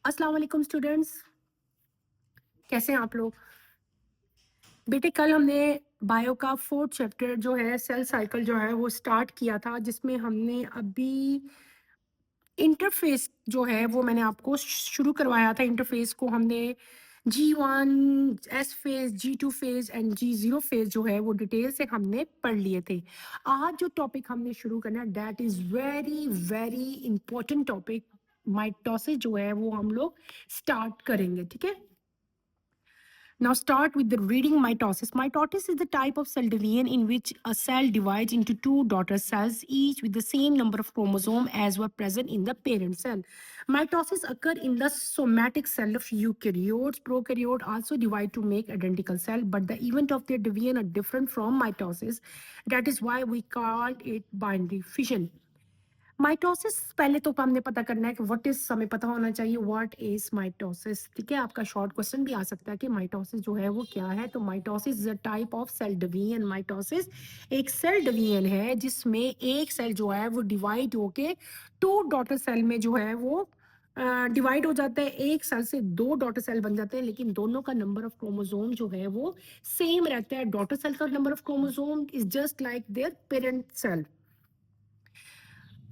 अस्सलाम वालेकुम स्टूडेंट्स, कैसे हैं आप लोग? बेटे कल हमने बायो का 4th चैप्टर जो है सेल साइकिल जो है वो स्टार्ट किया था, जिसमें हमने अभी इंटरफेस जो है वो मैंने आपको शुरू करवाया था। इंटरफेस को हमने G1, S phase, G2 phase and G0 phase जो है वो डिटेल से हमने पढ़ लिए थे। आज जो टॉपिक हमने शुरू करना है that is very very important topic, mitosis जो है वो हम लोग स्टार्ट करेंगे, ठीक है? Now start with the reading mitosis. Mitosis is the type of cell division in which a cell divides into two daughter cells, each with the same number of chromosomes as were present in the parent cell. Mitosis occur in the somatic cell of eukaryotes. Prokaryotes also divide to make identical cell, but the event of their division are different from mitosis. That is why we called it binary fission. Mitosis पहले तो हमने पता करना है कि what is, हमें पता होना चाहिए व्हाट इज माइटोसिस, ठीक है? आपका शॉर्ट क्वेश्चन भी आ सकता है कि माइटोसिस जो है वो क्या है। तो mitosis is a type of cell division. Mitosis एक सेल डिवीजन है जिसमें एक सेल जो है वो डिवाइड होके टू डॉटर सेल में जो है वो डिवाइड हो जाता है। एक सेल से दो डॉटर सेल बन जाते हैं, लेकिन दोनों का नंबर ऑफ क्रोमोसोम जो है वो सेम रहता है। डॉटर सेल का number of chromosome is just like their parent cell.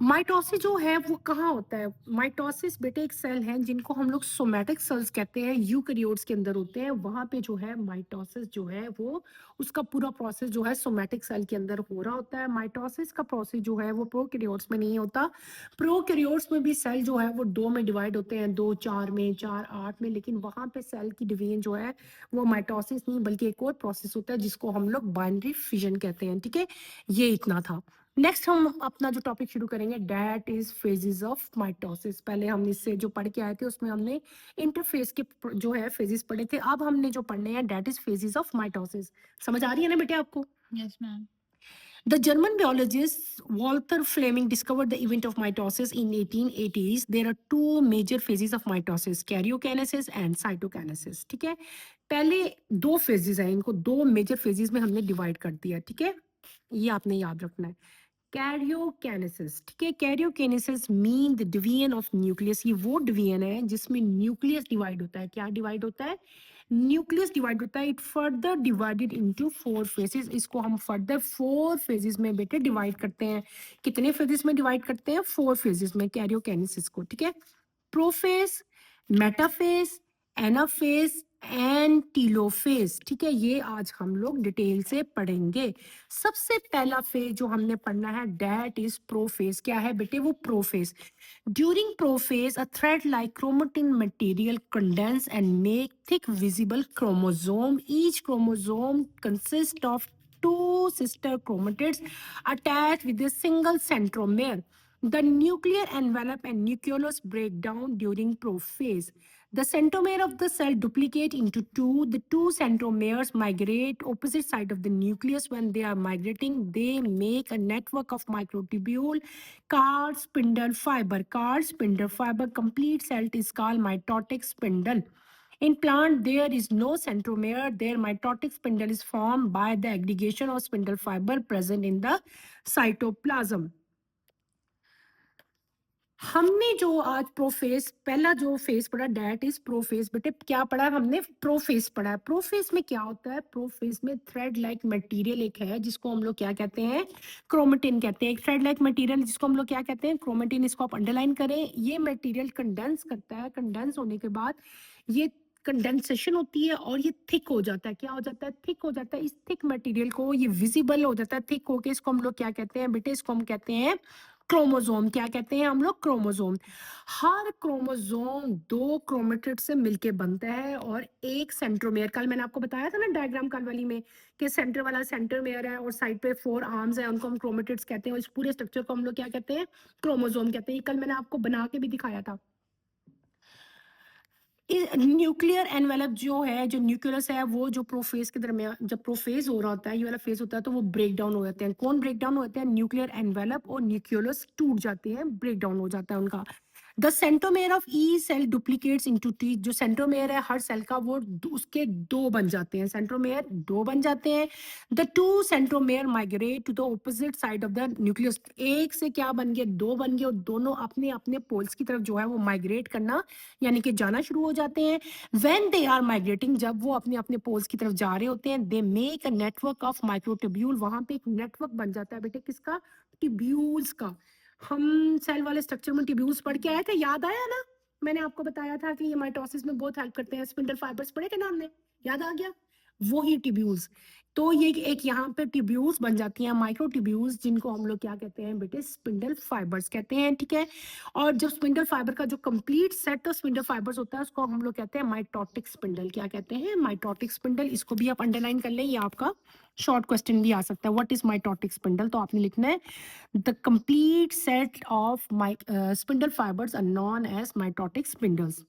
Mitosis जो है वो कहाँ होता है? माइटोसिस बेटे एक सेल है जिनको हम लोग सोमैटिक सेल्स कहते हैं, यूकेरियोट्स के अंदर होते हैं। वहां पे जो है माइटोसिस जो है वो उसका पूरा प्रोसेस जो है सोमैटिक सेल के अंदर हो रहा होता है। माइटोसिस का प्रोसेस जो है वो प्रोकैरियोट्स में नहीं होता। प्रोकैरियोट्स में भी सेल जो है वो दो में डिवाइड होते हैं, दो चार में, चार आठ में, लेकिन वहां पे सेल की डिवीजन जो है वो माइटोसिस नहीं बल्कि एक और प्रोसेस होता है जिसको हम लोग बाइनरी फिजन कहते हैं, ठीक है? ये इतना था। नेक्स्ट हम अपना जो टॉपिक शुरू करेंगे that is phases of mitosis. पहले हम इससे जो पढ़ के आए थे उसमें हमने इंटरफेस के जो है फेजेस पढ़े थे। अब हमने जो पढ़ने हैं that is phases of mitosis. समझ आ रही है ना बेटे आपको? Yes, ma'am. The German biologist Walter Fleming discovered the event of mitosis in 1880s. There are two major phases of mitosis, karyokinesis and cytokinesis, ठीक है? पहले दो फेजेस हैं, इनको दो मेजर फेजेस में हमने डिवाइड कर दिया, ठीक है? ये आपने याद रखना है। कैरियोकेनेसिस, ठीक है? Karyokinesis mean the division of nucleus. ये वो डिवीजन है जिसमें न्यूक्लियस डिवाइड होता है। क्या डिवाइड होता है? न्यूक्लियस डिवाइड होता है। It further divided into four phases. इसको हम फर्दर फोर फेजेस में बेटे डिवाइड करते हैं। कितने फेजेस में डिवाइड करते हैं? फोर फेजेस में कैरियोकेनेसिस को, ठीक है? Prophase, metaphase, anaphase and telophase, ठीक है? ये आज हम लोग डिटेल से पढ़ेंगे। सबसे पहला फेज जो हमने पढ़ना है दैट इज प्रोफेज। क्या है बेटे वो? Prophase. During prophase, a thread-like chromatin material condense and make thick visible chromosome. Each chromosome consists of two sister chromatids attached with a single centromere. The nuclear envelope and nucleus break down during prophase. The centromere of the cell duplicate into two. The two centromeres migrate opposite side of the nucleus. When they are migrating, they make a network of microtubule called spindle fiber. Called spindle fiber. Complete cell is called mitotic spindle. In plant, there is no centromere. Their mitotic spindle is formed by the aggregation of spindle fiber present in the cytoplasm. हमने जो आज profess पहला जो phase पढ़ा that is profess. बेटे क्या पढ़ा? हमने प्रोफेस पढ़ा है। प्रोफेस में क्या होता है? प्रोफेस में थ्रेड लाइक मटेरियल एक है जिसको हम लोग क्या कहते हैं? क्रोमेटिन कहते हैं। एक थ्रेड लाइक मटेरियल जिसको हम लोग क्या कहते हैं? क्रोमेटिन। इसको आप अंडरलाइन करें। ये मटेरियल कंडेंस करता है। कंडेंस होने के बाद ये कंडेंसेशन होती है और ये थिक हो जाता है। क्या हो जाता है? थिक हो जाता है। इस थिक मटेरियल को ये विजिबल हो जाता है थिक होके। इसको हम लोग क्या कहते हैं बेटे? इसको हम कहते हैं क्रोमोसोम। क्या कहते हैं हम लोग? क्रोमोसोम। हर क्रोमोसोम दो क्रोमेटिड से मिलके बनता है और एक सेंट्रोमेयर। कल मैंने आपको बताया था ना डायग्राम कल वाली में कि सेंटर वाला सेंट्रोमेयर है और साइड पे फोर आर्म्स है, उनको हम क्रोमेटिड्स कहते हैं। और इस पूरे स्ट्रक्चर को हम लोग क्या कहते हैं? क्रोमोसोम कहते हैं। ये कल मैंने आपको बना के भी दिखाया था। न्यूक्लियर एनवेलप जो है, जो न्यूक्लियस है, वो जो प्रोफेज के दरमियान जब प्रोफेज हो रहा होता है, ये वाला फेज होता है, तो वो ब्रेक डाउन हो जाते हैं। कौन ब्रेक डाउन होते हैं? न्यूक्लियर एनवेलप और न्यूक्लियस टूट जाते हैं, ब्रेक डाउन हो जाता है उनका। The centromere of the cell duplicates into two. जो सेंट्रोमेयर है हर सेल का वो उसके दो बन जाते हैं, सेंट्रोमेयर दो बन जाते हैं। The two centromere migrate to the opposite side of the nucleus. एक से क्या बन गए, दो बन गए, और दोनों अपने अपने पोल्स की तरफ जो है वो माइग्रेट करना यानी कि जाना शुरू हो जाते हैं। व्हेन दे आर माइग्रेटिंग, जब वो अपने अपने पोल्स की तरफ जा रहे होते हैं, they make a network of microtubule. वहां पे एक नेटवर्क बन जाता है बेटे, किसका, ट्यूब्यूल्स का। हम सेल वाले स्ट्रक्चर में ट्यूब्यूल्स पढ़ के आए थे, याद आया ना? मैंने आपको बताया था कि ये माइटोसिस में बहुत हेल्प करते हैं, स्पिंडल फाइबर्स पढ़े थे ना हमने, याद आ गया? वो ही ट्यूब्यूल्स। तो ये एक यहाँ पे ट्यूब्यूल्स बन जाती हैं, माइक्रो ट्यूब्यूल्स, जिनको हम लोग क्या कहते हैं बेटे, स्पिंडल फाइबर्स कहते हैं, ठीक है। और जब स्पिंडल फाइबर का जो complete set of spindle fibres होता है उसको हम लोग कहते हैं माइटोटिक स्पिंडल। क्या कहते हैं? Mitotic spindle. इसको भी आप अंडरलाइन कर लें, ये आपका शॉर्ट क्वेश्चन भी आ सकता है, व्हाट इज माइटोटिक स्पिंडल। तो आपने लिखना है the complete set of spindle fibers are known as mitotic spindles.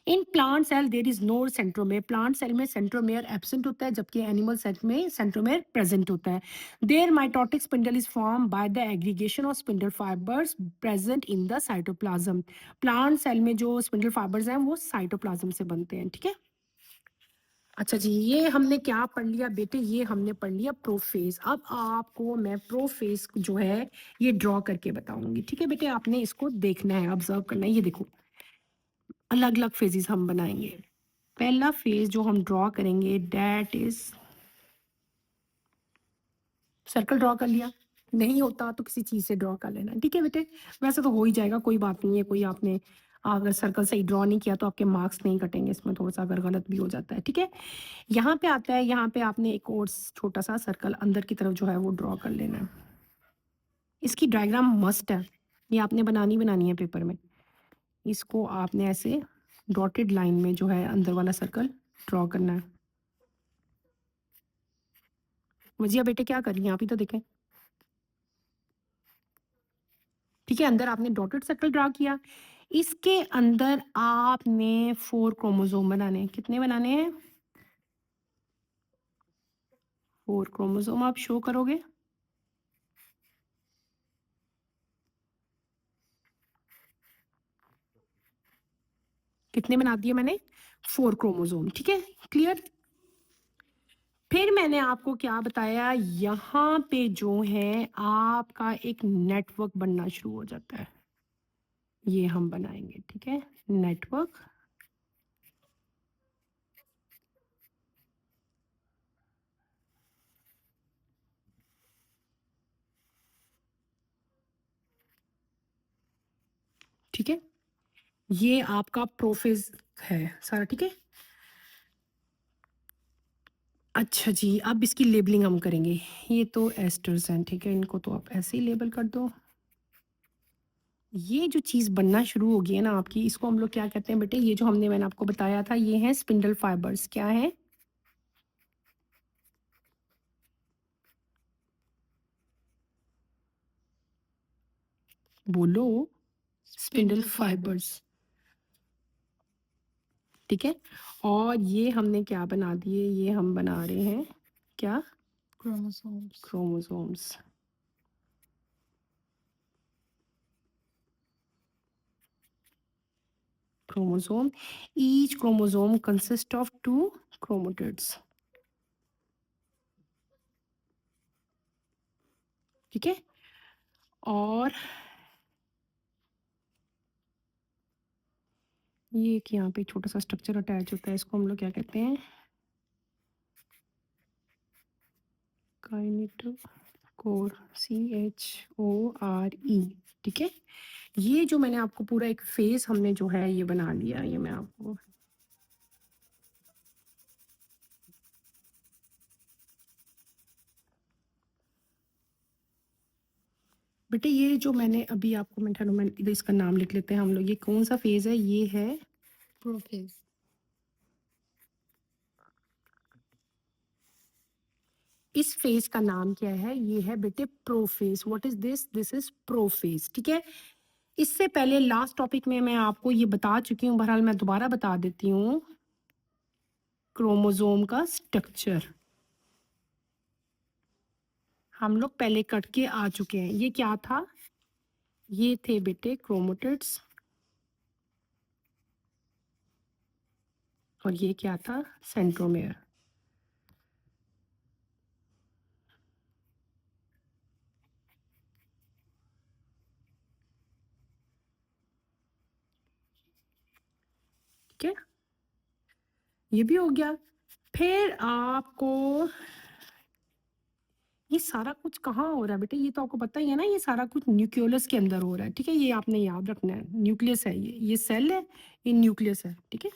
In plant cell there is no centromere. Plant cell में centromere absent होता है, जबकि animal cell में centromere present होता है. Their mitotic spindle is formed by the aggregation of spindle fibers present in the cytoplasm. Plant cell में जो spindle fibers हैं वो cytoplasm से बनते हैं, ठीक है। अच्छा जी, ये हमने क्या पढ़ लिया बेटे, ये हमने पढ़ लिया प्रोफेज। अब आपको मैं प्रोफेज जो है ये ड्रॉ करके बताऊंगी, ठीक है बेटे। आपने इसको देखना है, ऑब्जर्व करना है। ये देखो, अलग अलग फेजेस हम बनाएंगे। पहला फेज जो हम ड्रॉ करेंगे दैट इज, सर्कल ड्रॉ कर लिया, नहीं होता तो किसी चीज़ से ड्रॉ कर लेना, ठीक है बेटे। वैसे तो हो ही जाएगा, कोई बात नहीं है। कोई आपने अगर सर्कल सही ड्रॉ नहीं किया तो आपके मार्क्स नहीं कटेंगे इसमें, थोड़ा सा अगर गलत भी हो जाता है, ठीक है। यहाँ पे आता है, यहाँ पे आपने एक और छोटा सा सर्कल अंदर की तरफ जो है वो ड्रॉ कर लेना है। इसकी डायग्राम मस्ट है, ये आपने बनानी है पेपर में। इसको आपने ऐसे डॉटेड लाइन में जो है अंदर वाला सर्कल ड्रॉ करना है। वजिया बेटे क्या कर रही हैं आप ही तो देखें, ठीक है। अंदर आपने डॉटेड सर्कल ड्रॉ किया, इसके अंदर आपने 4 क्रोमोसोम बनाने हैं। कितने बनाने हैं? 4 क्रोमोसोम आप शो करोगे। कितने बना दिए मैंने? 4 क्रोमोसोम, ठीक है, क्लियर। फिर मैंने आपको क्या बताया, यहाँ पे जो है आपका एक नेटवर्क बनना शुरू हो जाता है। ये हम बनाएंगे, ठीक है, नेटवर्क। ठीक है, ये आपका प्रोफेज है सारा, ठीक है। अच्छा जी, अब इसकी लेबलिंग हम करेंगे। ये तो एस्टर्स हैं, ठीक है, इनको तो आप ऐसे ही लेबल कर दो। ये जो चीज़ बनना शुरू होगी है ना आपकी, इसको हम लोग क्या कहते हैं बेटे, ये जो मैंने आपको बताया था, ये है स्पिंडल फाइबर्स। क्या है? बोलो। स्पिंडल फाइबर्स, ठीक है। और ये हमने क्या बना दिए, ये हम बना रहे हैं क्या? Chromosomes. Chromosomes, chromosome. Each chromosome consist of 2 क्रोमोटिड्स, ठीक है। और ये एक यहाँ पे छोटा सा स्ट्रक्चर अटैच होता है, इसको हम लोग क्या कहते हैं? काइनेटोकोर, CHORE, ठीक है। ये जो मैंने आपको पूरा एक फेस हमने जो है ये बना लिया, ये मैं आपको बेटे, ये जो मैंने अभी आपको मैं इसका नाम लिख लेते हैं हम लोग। ये कौन सा फेज है? ये है प्रोफेज। इस फेज का नाम क्या है? ये है बेटे prophase. What is this? This is prophase, ठीक है। इससे पहले लास्ट टॉपिक में मैं आपको ये बता चुकी हूँ, बहरहाल मैं दोबारा बता देती हूँ। क्रोमोसोम का स्ट्रक्चर हम लोग पहले कट के आ चुके हैं। ये क्या था? ये थे बेटे क्रोमोटिड्स, और ये क्या था, सेंट्रोमेयर। ठीक है, ये भी हो गया। फिर आपको ये सारा कुछ कहाँ हो रहा है बेटे, ये तो आपको पता ही है ना, ये सारा कुछ न्यूक्लियस के अंदर हो रहा है। ठीक है, ये आपने याद रखना है, न्यूक्लियस है ये सेल है, ये न्यूक्लियस है। ठीक है,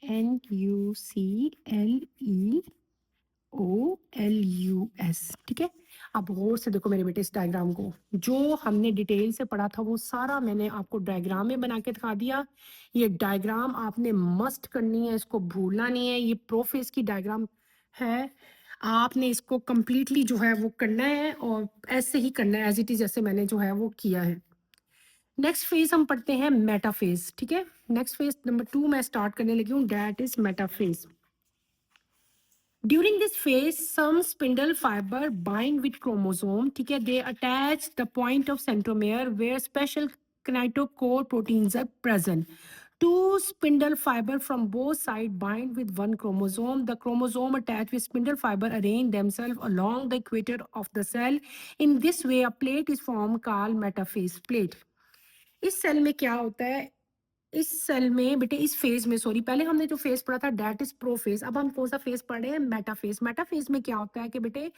NuCleUS। ठीक है, अब गौर से देखो मेरे बेटे इस डायग्राम को, जो हमने डिटेल से पढ़ा था वो सारा मैंने आपको डायग्राम में बना के दिखा दिया। ये डायग्राम आपने मस्ट करनी है, इसको भूलना नहीं है। ये प्रोफेस की डायग्राम है, आपने इसको कंप्लीटली जो है वो करना है और ऐसे ही करना है एज इट इज, जैसे मैंने जो है वो किया है। नेक्स्ट फेज हम पढ़ते हैं मेटाफेज। ठीक है, नेक्स्ट फेज नंबर 2 मैं स्टार्ट करने लगी हूँ, that is metaphase. During this phase, some spindle fiber bind with chromosome. ठीक है, they attach the point of centromere where special kinetochore proteins are present. Two spindle fiber from both sides bind with one chromosome. The chromosome attached with spindle fiber arrange themselves along the equator of the cell. In this way, a plate is formed called metaphase plate. इस cell में क्या होता है, इस cell में बेटे, इस phase में, सॉरी, पहले हमने जो फेज पढ़ा था दैट इज प्रोफेज, अब हम कौन सा फेज पढ़ रहे हैं, मेटाफेज। मेटाफेज में क्या होता है कि बेटे,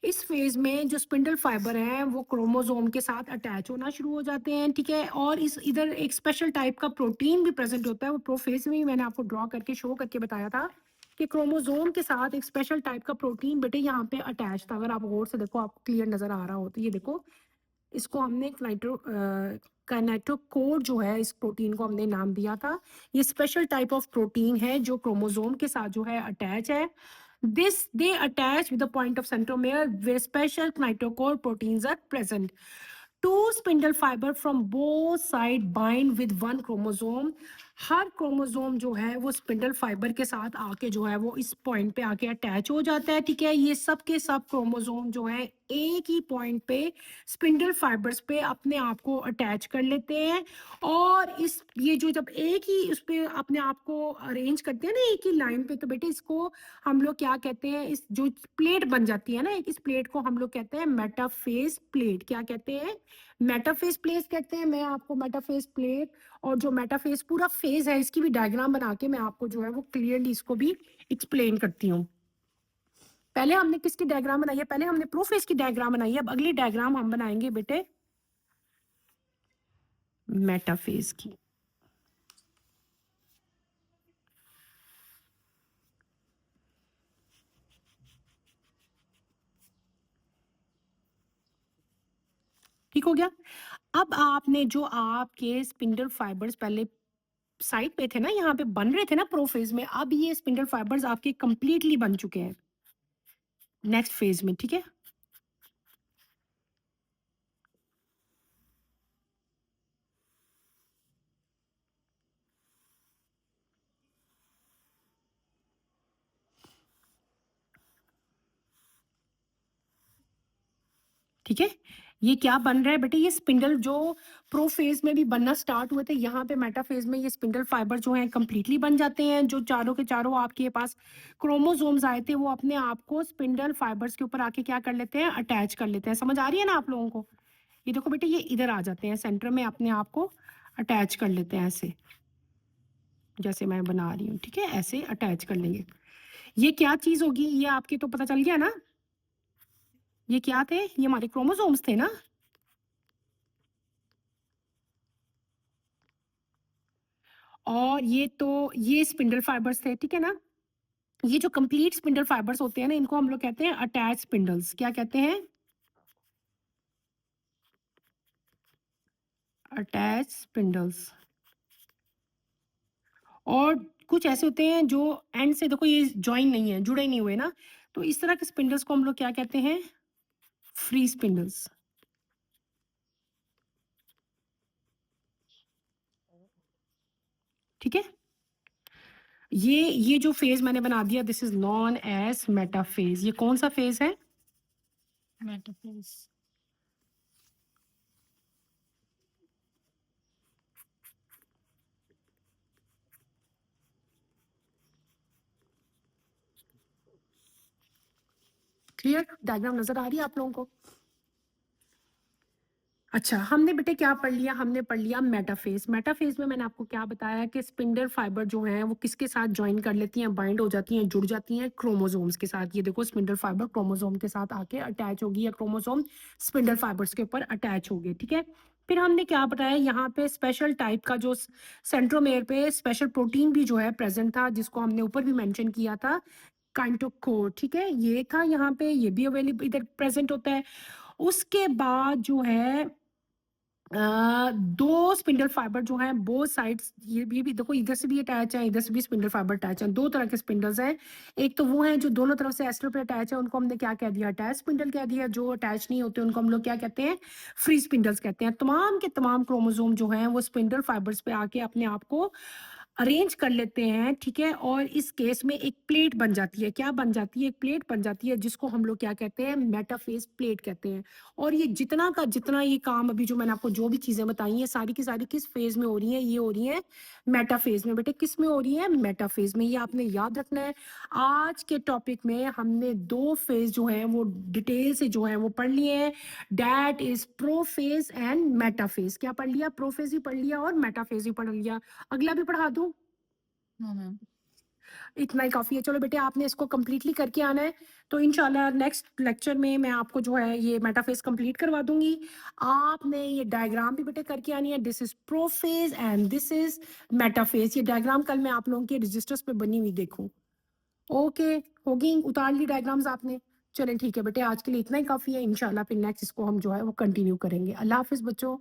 इस फेज में जो स्पिंडल फाइबर हैं वो क्रोमोसोम के साथ अटैच होना शुरू हो जाते हैं। ठीक है, और इस इधर एक स्पेशल टाइप का प्रोटीन भी प्रेजेंट होता है, वो प्रोफेज में ही मैंने आपको ड्रॉ करके शो करके बताया था कि क्रोमोसोम के साथ एक स्पेशल टाइप का प्रोटीन बेटे यहाँ पे अटैच था। अगर आप गौर से देखो, आपको क्लियर नजर आ रहा हो तो ये देखो, इसको हमने काइनेटोकोर जो है, इस प्रोटीन को हमने नाम दिया था। ये स्पेशल टाइप ऑफ प्रोटीन है जो क्रोमोसोम के साथ जो है अटैच है। This they attach with the point of centromere where special kinetochore proteins are present. Two spindle fibre from both side bind with one chromosome. हर क्रोमोसोम जो है वो स्पिंडल फाइबर के साथ आके जो है वो इस पॉइंट पे आके अटैच हो जाता है। ठीक है, ये सब के सब क्रोमोसोम जो है एक ही पॉइंट पे स्पिंडल फाइबर्स पे अपने आप को अटैच कर लेते हैं। और इस ये जो जब एक ही उस पे अपने आप को अरेंज करते हैं ना एक ही लाइन पे, तो बेटे इसको हम लोग क्या कहते हैं, इस जो प्लेट बन जाती है ना एक, इस प्लेट को हम लोग कहते हैं मेटाफेज प्लेट। क्या कहते हैं, मेटाफेज प्लेट कहते हैं। मैं आपको मेटाफेज प्लेट और जो मेटाफेज पूरा फेज है इसकी भी डायग्राम बना के मैं आपको जो है वो क्लियरली इसको भी एक्सप्लेन करती हूँ। पहले हमने किसकी डायग्राम बनाई है, पहले हमने प्रोफेज की डायग्राम बनाई है, अब अगली डायग्राम हम बनाएंगे बेटे मेटाफेज की। ठीक हो गया। अब आपने जो आपके स्पिंडल फाइबर्स पहले साइड पे थे ना, यहाँ पे बन रहे थे ना प्रोफेज में, अब ये स्पिंडल फाइबर्स आपके कंप्लीटली बन चुके हैं नेक्स्ट फेज में। ठीक है, ठीक है, ये क्या बन रहा है बेटे, ये स्पिंडल जो प्रोफेज में भी बनना स्टार्ट हुए थे, यहाँ पे मेटाफेज में ये स्पिंडल फाइबर जो हैं कंप्लीटली बन जाते हैं। जो चारों के चारों आपके पास क्रोमोसोम्स आए थे वो अपने आप को स्पिंडल फाइबर्स के ऊपर आके क्या कर लेते हैं, अटैच कर लेते हैं। समझ आ रही है ना आप लोगों को, ये देखो बेटे, ये इधर आ जाते हैं सेंटर में, अपने आप को अटैच कर लेते हैं ऐसे, जैसे मैं बना रही हूँ। ठीक है, ऐसे अटैच कर लेंगे। ये क्या चीज होगी, ये आपके तो पता चल गया ना, ये क्या थे, ये हमारे क्रोमोसोम्स थे ना। और ये तो ये स्पिंडल फाइबर्स थे। ठीक है ना, ये जो कंप्लीट स्पिंडल फाइबर्स होते हैं ना, इनको हम लोग कहते हैं अटैच स्पिंडल्स। क्या कहते हैं, अटैच स्पिंडल्स। और कुछ ऐसे होते हैं जो एंड से देखो ये ज्वाइन नहीं है, जुड़े नहीं हुए ना, तो इस तरह के स्पिंडल्स को हम लोग क्या कहते हैं, फ्री स्पिंडल्स। ठीक है, ये जो फेज मैंने बना दिया, this is known as metaphase. ये कौन सा फेज है, मेटाफेज। क्लियर? डायग्राम नजर आ रही है आप लोगों को? अच्छा, हमने बेटे क्या पढ़ लिया? हमने पढ़ लिया मेटाफेज। मेटाफेज में मैंने आपको क्या बताया कि स्पिंडल फाइबर जो हैं वो किसके साथ जॉइन कर लेती हैं, बाइंड हो जाती हैं, जुड़ जाती हैं क्रोमोसोम्स के साथ। ये देखो स्पिंडल फाइबर क्रोमोसोम के साथ आके अटैच होगी, या क्रोमोसोम स्पिंडल फाइबर्स के ऊपर अटैच होगी, ठीक है? फिर हमने क्या बताया, यहाँ पे स्पेशल टाइप का जो सेंट्रोमेयर पे स्पेशल प्रोटीन भी जो है प्रेजेंट था, जिसको हमने ऊपर भी मेंशन किया था, काइटोकोर, ठीक है? ये था यहाँ पे, ये भी अवेलेबल इधर प्रेजेंट होता है। उसके बाद जो है 2 स्पिंडल फाइबर जो हैं बोथ साइड्स, ये भी देखो, इधर से भी अटैच है, इधर से भी स्पिंडल फाइबर अटैच है। 2 तरह के स्पिंडल्स हैं। एक तो वो हैं जो दोनों तरफ से एस्टर पे अटैच है, उनको हमने क्या कह दिया, अटैच स्पिंडल कह दिया। जो अटैच नहीं होते उनको हम लोग क्या कहते हैं, फ्री स्पिंडल्स कहते हैं। तमाम के तमाम क्रोमोसोम जो हैं वो स्पिंडल फाइबर्स पे आके अपने आप को अरेंज कर लेते हैं, ठीक है? और इस केस में एक प्लेट बन जाती है। क्या बन जाती है? एक प्लेट बन जाती है, जिसको हम लोग क्या कहते हैं, मेटाफेज प्लेट कहते हैं। और ये जितना का जितना ये काम अभी जो मैंने आपको जो भी चीजें बताई हैं, सारी की सारी किस फेज में हो रही हैं? ये हो रही हैं मेटाफेज में। बेटे किस में हो रही है? मेटाफेज में। ये आपने याद रखना है। आज के टॉपिक में हमने 2 फेज जो है वो डिटेल से जो है वो पढ़ लिए हैं। That is prophase and metaphase. क्या पढ़ लिया? प्रोफेज भी पढ़ लिया और मेटाफेज भी पढ़ लिया। अगला भी पढ़ा दूं? No ma'am. इतना ही काफ़ी है। चलो बेटे, आपने इसको कंप्लीटली करके आना है। तो इंशाल्लाह नेक्स्ट लेक्चर में मैं आपको जो है ये मेटाफेज कंप्लीट करवा दूंगी। आपने ये डायग्राम भी बेटे करके आनी है। This is prophase and this is metaphase. ये डायग्राम कल मैं आप लोगों के रजिस्टर्स पे बनी हुई देखूं। ओके, होगी? उतार ली डायग्राम्स आपने? चलें ठीक है बेटे, आज के लिए इतना ही काफ़ी है। इंशाल्लाह फिर नेक्स्ट इसको हम जो है वो कंटिन्यू करेंगे। अल्लाह हाफिज़ बच्चों।